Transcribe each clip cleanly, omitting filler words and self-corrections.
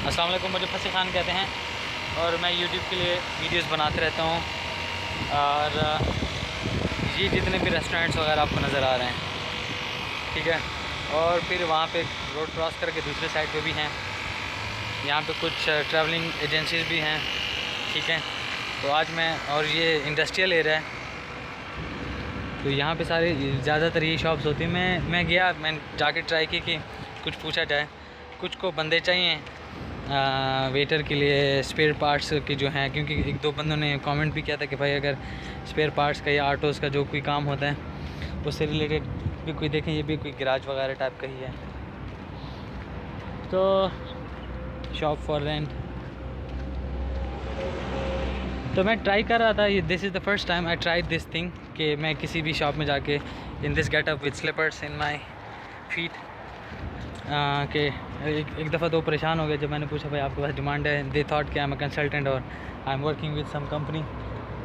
अस्सलाम वालेकुम, मुझे फसी खान कहते हैं और मैं यूट्यूब के लिए वीडियोस बनाते रहता हूँ। और ये जितने भी रेस्टोरेंट्स वगैरह आपको नज़र आ रहे हैं, ठीक है। और फिर वहाँ पे रोड क्रॉस करके दूसरे साइड पे भी हैं, यहाँ पे कुछ ट्रैवलिंग एजेंसीज़ भी हैं, ठीक है। तो आज मैं, और ये इंडस्ट्रियल एरिया है, तो यहाँ पे सारे ज़्यादातर ये शॉप्स होती हैं। मैं गया, मैंने जाके ट्राई की कि कुछ पूछा जाए। कुछ को बंदे चाहिए वेटर के लिए, स्पेयर पार्ट्स के जो हैं, क्योंकि एक दो बंदों ने कमेंट भी किया था कि भाई अगर स्पेयर पार्ट्स का या ऑटोज़ का जो कोई काम होता है उससे रिलेटेड भी कोई देखें। ये भी कोई गैराज वगैरह टाइप का ही है, तो शॉप फॉर रेंट। तो मैं ट्राई कर रहा था, ये this is the first time I try this thing कि मैं किसी भी शॉप में जाके in this getup with slippers in my feet कि एक दफ़ा तो परेशान हो गया जब मैंने पूछा भाई आपके पास डिमांड है। दे थॉट कि आई एम अ कंसल्टेंट और I am working with some company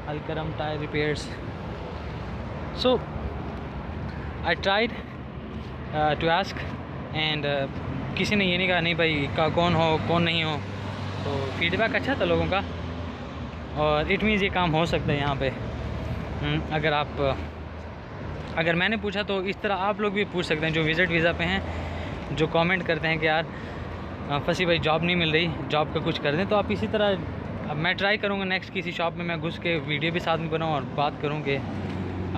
Alkaram tyre repairs. So I tried to ask and किसी ने ये नहीं कहा नहीं भाई का कौन हो कौन नहीं हो। तो फीडबैक अच्छा था लोगों का, और इट मीन्स ये काम हो सकता है यहाँ पे। अगर मैंने पूछा तो इस तरह आप लोग भी पूछ सकते हैं जो विज़िट वीज़ा पे हैं, जो कमेंट करते हैं कि यार फसी भाई जॉब नहीं मिल रही, जॉब का कुछ कर दें। तो आप इसी तरह, अब मैं ट्राई करूँगा नेक्स्ट किसी शॉप में मैं घुस के वीडियो भी साथ में बनाऊँ और बात करूँ कि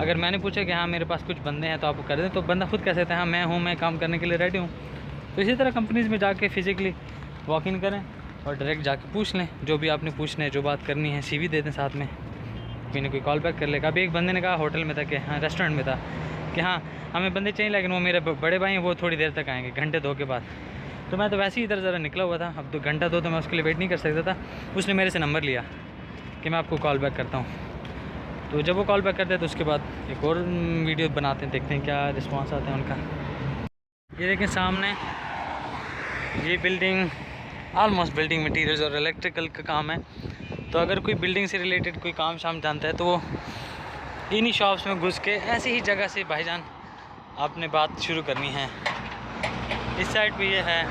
अगर मैंने पूछा कि हाँ मेरे पास कुछ बंदे हैं तो आप कर दें, तो बंदा खुद कह सकता है हाँ मैं काम करने के लिए रेडी हूँ। तो इसी तरह कंपनीज़ में जाके फ़िज़िकली वॉक इन करें और डायरेक्ट जाके पूछ लें जो भी आपने पूछना है, जो बात करनी है। CV दे दें साथ में, कोई ना कोई कॉल बैक कर लेगा। अभी एक बंदे ने कहा होटल में था कि हाँ रेस्टोरेंट में था कि हाँ हमें बंदे चाहिए, लेकिन वो मेरे बड़े भाई हैं, वो थोड़ी देर तक आएंगे, घंटे दो के बाद। तो मैं तो वैसे ही इधर ज़रा निकला हुआ था, अब 2 घंटा तो मैं उसके लिए वेट नहीं कर सकता था। उसने मेरे से नंबर लिया कि मैं आपको कॉल बैक करता हूँ। तो जब वो कॉल बैक करते हैं तो उसके बाद एक और वीडियो बनाते हैं, देखते हैं क्या रिस्पॉन्स आता है उनका। ये देखें सामने ये बिल्डिंग, ऑलमोस्ट बिल्डिंग मटीरियल्स और इलेक्ट्रिकल का काम है। तो अगर कोई बिल्डिंग से रिलेटेड कोई काम शाम जानता है तो वो इन्हीं शॉप्स में घुस के ऐसी ही जगह से भाईजान आपने बात शुरू करनी है। इस साइड पे ये है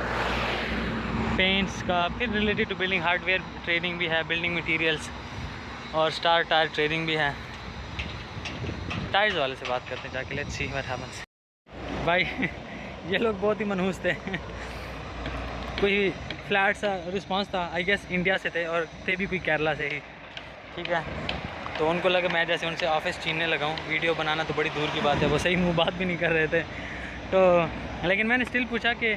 पेंट्स का, फिर related to building hardware trading भी है, बिल्डिंग मटेरियल्स और स्टार टायर ट्रेडिंग भी है। टायर्स वाले से बात करते हैं जाके, लेट्स सी व्हाट हैपेंस। भाई ये लोग बहुत ही मनहूस थे। कोई फ्लैट सा रिस्पांस था, आई गेस इंडिया से थे और थे भी कोई केरला से ही, ठीक है। तो उनको लगा मैं जैसे उनसे ऑफिस छीनने लगा हूँ, वीडियो बनाना तो बड़ी दूर की बात है, वो सही मुँह बात भी नहीं कर रहे थे। तो लेकिन मैंने स्टिल पूछा कि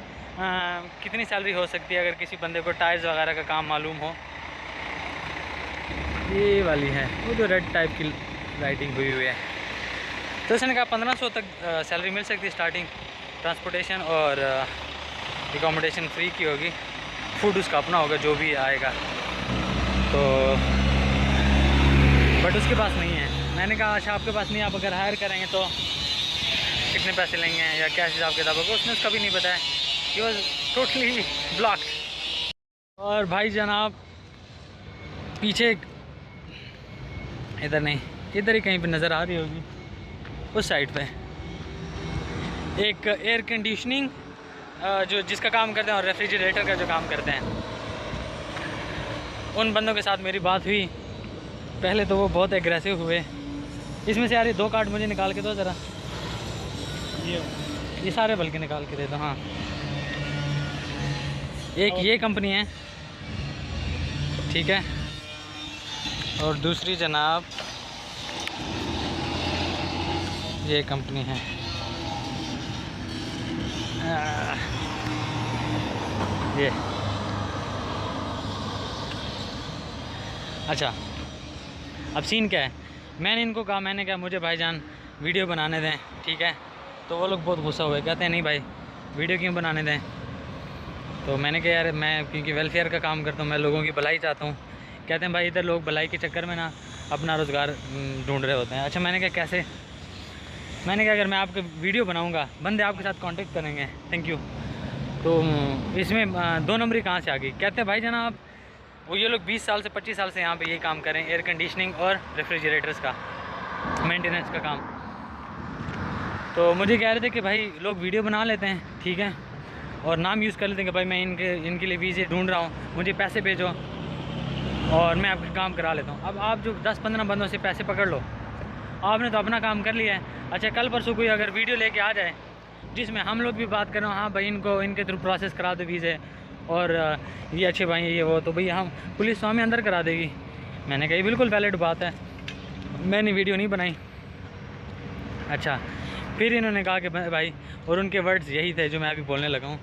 कितनी सैलरी हो सकती है अगर किसी बंदे को टायर्स वगैरह का काम मालूम हो। ये वाली है वो जो रेड टाइप की राइटिंग हुई है। तो उसने कहा 1500 तक सैलरी मिल सकती है स्टार्टिंग, ट्रांसपोर्टेशन और एकोमोडेशन फ्री की होगी, फूड उसका अपना होगा जो भी आएगा। तो बट उसके पास नहीं है। मैंने कहा अच्छा आपके पास नहीं, आप अगर हायर करेंगे तो कितने पैसे लेंगे या क्या हिसाब किताब होगा। उसने उसका भी नहीं बताया, ही वॉज टोटली ब्लॉक्ड। और भाई जनाब पीछे, इधर नहीं इधर ही कहीं पे नज़र आ रही होगी, उस साइड पे एक एयर कंडीशनिंग जो जिसका काम करते हैं और रेफ्रिजरेटर का जो काम करते हैं, उन बंदों के साथ मेरी बात हुई। पहले तो वो बहुत एग्रेसिव हुए। इसमें से यार ये 2 कार्ड मुझे निकाल के दो ज़रा, ये सारे बल्कि निकाल के दे दो। हाँ एक ये कंपनी है, ठीक है, और दूसरी जनाब ये कंपनी है। ये अच्छा, अब सीन क्या है, मैंने इनको कहा, मैंने कहा मुझे भाईजान वीडियो बनाने दें, ठीक है। तो वो लोग बहुत गुस्सा हुए, कहते हैं नहीं भाई वीडियो क्यों बनाने दें। तो मैंने कहा यार मैं क्योंकि वेलफेयर का काम करता हूँ, मैं लोगों की भलाई चाहता हूँ। कहते हैं भाई इधर लोग भलाई के चक्कर में ना अपना रोज़गार ढूंढ रहे होते हैं। अच्छा मैंने कहा कैसे, मैंने कहा अगर मैं आपके वीडियो बनाऊँगा बंदे आपके साथ कांटेक्ट करेंगे, थैंक यू। तो इसमें 2 नंबरी कहाँ से आ गई। कहते हैं भाई जनाब वो ये लोग 20 साल से 25 साल से यहाँ पे यही काम करें, एयर कंडीशनिंग और रेफ्रिजरेटर्स का मेंटेनेंस का काम। तो मुझे कह रहे थे कि भाई लोग वीडियो बना लेते हैं, ठीक है, और नाम यूज़ कर लेते हैं कि भाई मैं इनके लिए वीज़े ढूंढ रहा हूँ, मुझे पैसे भेजो और मैं आपका काम करा लेता हूँ। अब आप जो 10-15 बंदों से पैसे पकड़ लो, आपने तो अपना काम कर लिया है। अच्छा, कल परसों कोई अगर वीडियो लेके आ जाए जिसमें हम लोग भी बात करें, हाँ भाई इनको इनके थ्रू प्रोसेस करा दो वीज़े और ये अच्छे भाई ये वो, तो भैया हम पुलिस तो हमें अंदर करा देगी। मैंने कही बिल्कुल वैलिड बात है, मैंने वीडियो नहीं बनाई। अच्छा, फिर इन्होंने कहा कि भाई, और उनके वर्ड्स यही थे जो मैं अभी बोलने लगा हूँ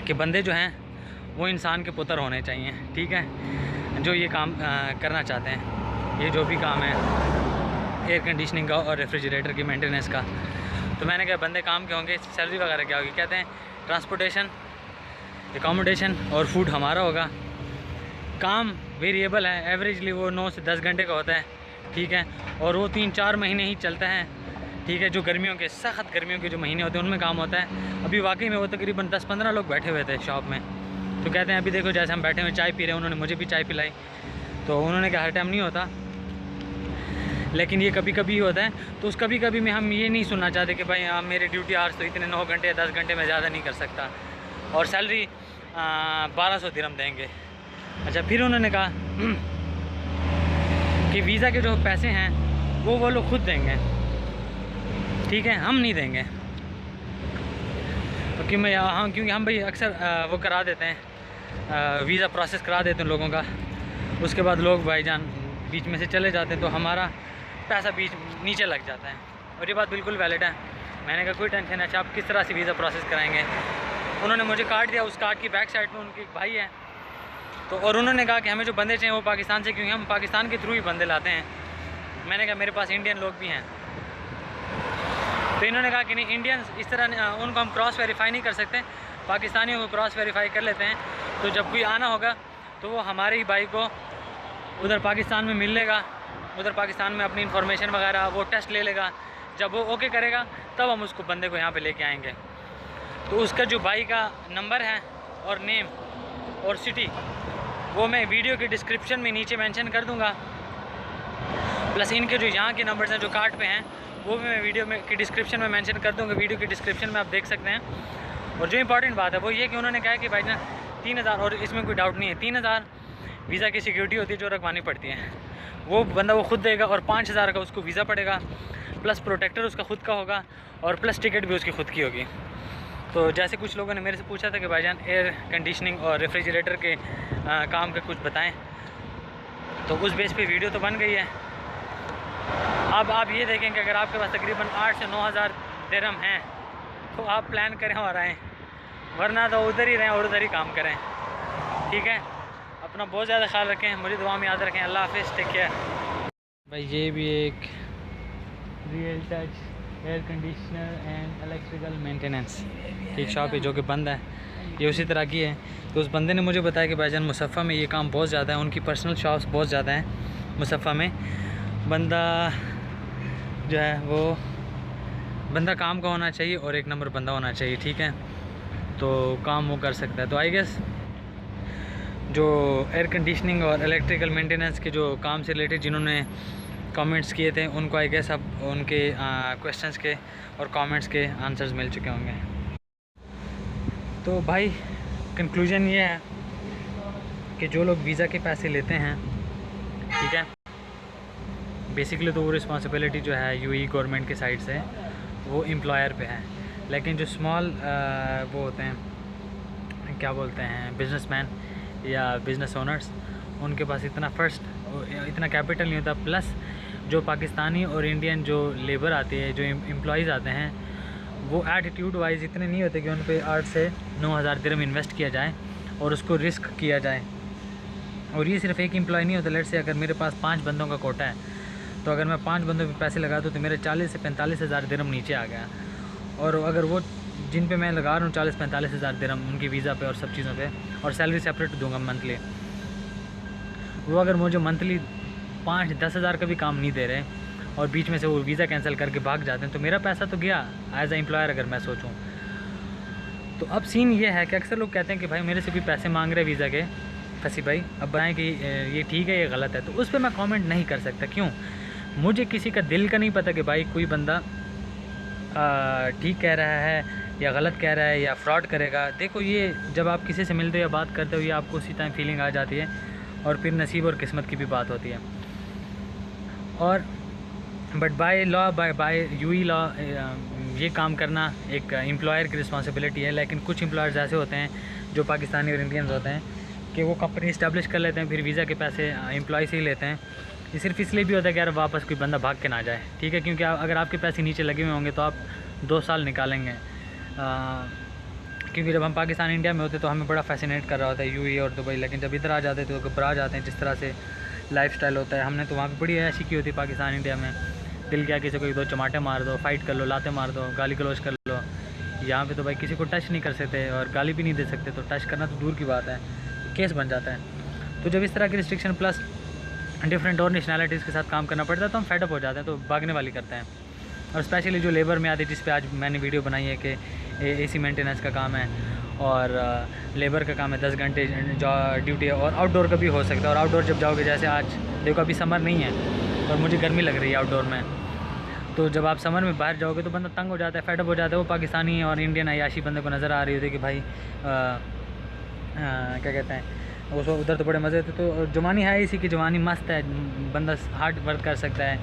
कि बंदे जो हैं वो इंसान के पुत्र होने चाहिए, ठीक है, जो ये काम करना चाहते हैं, ये जो भी काम है एयर कंडीशनिंग का और रेफ्रिजरेटर की मेंटेनेंस का। तो मैंने कहा बंदे काम के होंगे, सैलरी वगैरह क्या होगी? कहते हैं ट्रांसपोर्टेशन, एकोमोडेशन और फूड हमारा होगा। काम वेरिएबल है, एवरेजली वो 9 से 10 घंटे का होता है, ठीक है, और वो 3-4 महीने ही चलता है, ठीक है। जो गर्मियों के, सख्त गर्मियों के जो महीने होते हैं उनमें काम होता है। अभी वाकई में वो तकरीबन 10-15 लोग बैठे हुए थे शॉप में। तो कहते हैं अभी देखो जैसे हम बैठे हुए चाय पी रहे हैं, उन्होंने मुझे भी चाय पिलाई। तो उन्होंने कहा हर टाइम नहीं होता, लेकिन ये कभी कभी होता है। तो उस कभी कभी में हम ये नहीं सुनना चाहते कि भाई आप मेरे ड्यूटी आवर्स तो इतने 9 घंटे या 10 घंटे में ज़्यादा नहीं कर सकता, और सैलरी 1200 दिरहम देंगे। अच्छा, फिर उन्होंने कहा कि वीज़ा के जो पैसे हैं वो लोग खुद देंगे, ठीक है, हम नहीं देंगे। तो क्योंकि हम भाई अक्सर वो करा देते हैं, वीज़ा प्रोसेस करा देते हैं लोगों का, उसके बाद लोग भाईजान बीच में से चले जाते हैं, तो हमारा पैसा बीच नीचे लग जाता है। और ये बात बिल्कुल वैलिड है। मैंने कहा कोई टेंशन है, अच्छा आप किस तरह से वीज़ा प्रोसेस कराएंगे? उन्होंने मुझे कार्ड दिया, उस कार्ड की बैक साइड में उनके भाई है, तो और उन्होंने कहा कि हमें जो बंदे चाहिए वो पाकिस्तान से, क्योंकि हम पाकिस्तान के थ्रू ही बंदे लाते हैं। मैंने कहा मेरे पास इंडियन लोग भी हैं। तो इन्होंने कहा कि नहीं, इंडियंस इस तरह उनको हम क्रॉस वेरीफाई नहीं कर सकते, पाकिस्तानियों को क्रॉस वेरीफाई कर लेते हैं। तो जब कोई आना होगा तो वो हमारे ही भाई को उधर पाकिस्तान में मिल लेगा, उधर पाकिस्तान में अपनी इन्फॉर्मेशन वगैरह वो टेस्ट ले लेगा। जब वो ओके करेगा तब हम उसको बंदे को यहाँ पे लेके आएंगे। तो उसका जो भाई का नंबर है और नेम और सिटी वो मैं वीडियो के डिस्क्रिप्शन में नीचे मेंशन कर दूँगा, प्लस इनके जो यहाँ के नंबर्स हैं जो कार्ड पे हैं वो भी मैं वीडियो में की डिस्क्रिप्शन में मेंशन कर दूँगा। वीडियो की डिस्क्रिप्शन में आप देख सकते हैं। और जो इंपॉर्टेंट बात है वो ये कि उन्होंने कहा कि भाई ना 3000, और इसमें कोई डाउट नहीं है, 3000 वीज़ा की सिक्योरिटी होती है जो रखवानी पड़ती है, वो बंदा वो खुद देगा, और 5000 का उसको वीज़ा पड़ेगा, प्लस प्रोटेक्टर उसका खुद का होगा, और प्लस टिकट भी उसकी खुद की होगी। तो जैसे कुछ लोगों ने मेरे से पूछा था कि भाईजान एयर कंडीशनिंग और रेफ्रिजरेटर के काम का कुछ बताएं, तो उस बेस पे वीडियो तो बन गई है। अब आप ये देखें कि अगर आपके पास तकरीबन 8 से 9000 दिरहम हैं तो आप प्लान करें और आएँ, वरना तो उधर ही रहें और उधर ही काम करें, ठीक है। अपना बहुत ज़्यादा ख्याल रखें, मुझे दुआ में याद रखें। अल्लाह हाफ़िज़, टेक केयर। भाई ये भी एक real touch air conditioner and electrical maintenance की एक शॉप है जो कि बंद है, ये उसी तरह की है। तो उस बंदे ने मुझे बताया कि भाईजान मुसफ़्फ़ा में ये काम बहुत ज़्यादा है, उनकी पर्सनल शॉप्स बहुत ज़्यादा हैं मुसफ़्फ़ा में। बंदा जो है वो बंदा काम का होना चाहिए और एक नंबर बंदा होना चाहिए, ठीक है, तो काम वो कर सकता है। तो आई गेस जो एयर कंडीशनिंग और इलेक्ट्रिकल मेंटेनेंस के जो काम से रिलेटेड जिन्होंने कमेंट्स किए थे उनको आई गेस अब उनके क्वेश्चंस के और कमेंट्स के आंसर्स मिल चुके होंगे। तो भाई कंक्लूजन ये है कि जो लोग वीज़ा के पैसे लेते हैं, ठीक है, बेसिकली तो वो रिस्पॉन्सिबिलिटी जो है यूएई गवर्नमेंट के साइड से वो एम्प्लॉयर पे है। लेकिन जो स्मॉल वो होते हैं, क्या बोलते हैं, बिजनेसमैन या बिज़नेस ओनर्स, उनके पास इतना कैपिटल नहीं होता। प्लस जो पाकिस्तानी और इंडियन जो लेबर आती है, जो एम्प्लॉयज़ आते हैं, वो एटीट्यूड वाइज इतने नहीं होते कि उन पे 8 से 9000 दिरहम इन्वेस्ट किया जाए और उसको रिस्क किया जाए। और ये सिर्फ एक एम्प्लॉय नहीं होता। लेट से अगर मेरे पास 5 बंदों का कोटा है, तो अगर मैं 5 बंदों पे पैसे लगा दूँ तो मेरे 40 से 45 हज़ार दिरहम नीचे आ गया। और अगर वो जिन पे मैं लगा रहा हूँ 40-45 हज़ार दिरहम उनकी वीज़ा पे और सब चीज़ों पे, और सैलरी सेपरेट दूंगा मंथली, वो अगर मुझे मंथली 5-10 हज़ार का भी काम नहीं दे रहे और बीच में से वो वीज़ा कैंसिल करके भाग जाते हैं, तो मेरा पैसा तो गया एज ए एम्प्लॉयर अगर मैं सोचूं। तो अब सीन ये है कि अक्सर लोग कहते हैं कि भाई मेरे से भी पैसे मांग रहे वीज़ा के, फसी भाई अब बताएं कि ये ठीक है ये गलत है। तो उस पर मैं कमेंट नहीं कर सकता। क्यों? मुझे किसी का दिल का नहीं पता कि भाई कोई बंदा ठीक कह रहा है या गलत कह रहा है या फ्रॉड करेगा। देखो ये जब आप किसी से मिलते हो या बात करते हो, ये आपको उसी टाइम फीलिंग आ जाती है, और फिर नसीब और किस्मत की भी बात होती है। और but by law, by UAE law ये काम करना एक एम्प्लॉयर की रिस्पॉन्सिबिलिटी है। लेकिन कुछ एम्प्लॉयर्स ऐसे होते हैं जो पाकिस्तानी और इंडियंस होते हैं कि वो कंपनी इस्टेब्लिश कर लेते हैं, फिर वीज़ा के पैसे एम्प्लॉय से ही लेते हैं। ये सिर्फ इसलिए भी होता है कि यार वापस कोई बंदा भाग के ना जाए, ठीक है, क्योंकि अगर आपके पैसे नीचे लगे हुए होंगे तो आप 2 साल निकालेंगे। क्योंकि जब हम पाकिस्तान इंडिया में होते तो हमें बड़ा फैसिनेट कर रहा होता है यूएई और दुबई, लेकिन जब इधर आ जाते तो घबरा जाते हैं जिस तरह से लाइफस्टाइल होता है। हमने तो वहाँ पे बड़ी ऐसी की होती है पाकिस्तान इंडिया में, दिल क्या किसी को 1-2 चमाटे मार दो, फाइट कर लो, लाते मार दो, गाली गलौज कर लो। यहाँ पे तो भाई किसी को टच नहीं कर सकते और गाली भी नहीं दे सकते, तो टच करना तो दूर की बात है, केस बन जाता है। तो जब इस तरह की रिस्ट्रिक्शन प्लस डिफरेंट और नेशनैलिटीज़ के साथ काम करना पड़ता है तो हम फेडअप हो जाते हैं, तो भागने वाली करते हैं। और स्पेशली जो लेबर में आती है, जिस पे आज मैंने वीडियो बनाई है कि एसी मेंटेनेंस का काम है और लेबर का काम है, 10 घंटे ड्यूटी है, और आउटडोर का भी हो सकता है। और आउटडोर जब जाओगे, जैसे आज देखो अभी समर नहीं है और मुझे गर्मी लग रही है आउटडोर में, तो जब आप समर में बाहर जाओगे तो बंदा तंग हो जाता है, फेडअप हो जाता है। वो पाकिस्तानी और इंडियन अयाशी बंदे को नज़र आ रही होती है कि भाई क्या कहते हैं उसको, उधर तो बड़े मज़े थे। तो जवानी है इसी की, जवानी मस्त है, बंदा हार्ड वर्क कर सकता है,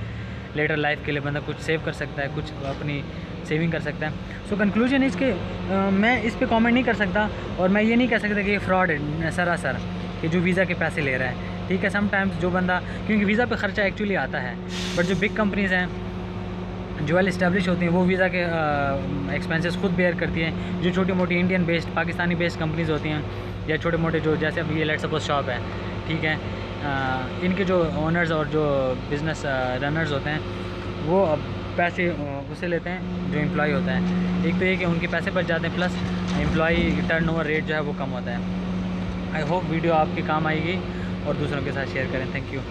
लेटर लाइफ के लिए बंदा कुछ सेव कर सकता है, कुछ अपनी सेविंग कर सकता है। सो कंक्लूजन इसके मैं इस पे कमेंट नहीं कर सकता, और मैं ये नहीं कह सकता कि ये फ्रॉड है सरासर कि जो वीज़ा के पैसे ले रहा है, ठीक है। समटाइम्स जो बंदा, क्योंकि वीज़ा पे ख़र्चा एक्चुअली आता है, बट जो बिग कंपनीज़ हैं जो वेल इस्टेब्लिश होती हैं वो वीज़ा के एक्सपेंसेस खुद बेयर करती हैं। जो छोटी मोटी Indian based, Pakistani based companies होती हैं, या छोटे मोटे जो, जैसे अभी ये लेट सपोज शॉप है, ठीक है, इनके जो ओनर्स और जो बिज़नेस रनर्स होते हैं वो पैसे उससे लेते हैं जो एम्प्लॉय होता है। एक तो ये कि उनके पैसे बच जाते हैं, प्लस एम्प्लॉय टर्नओवर रेट जो है वो कम होता है। आई होप वीडियो आपके काम आएगी और दूसरों के साथ शेयर करें। Thank you.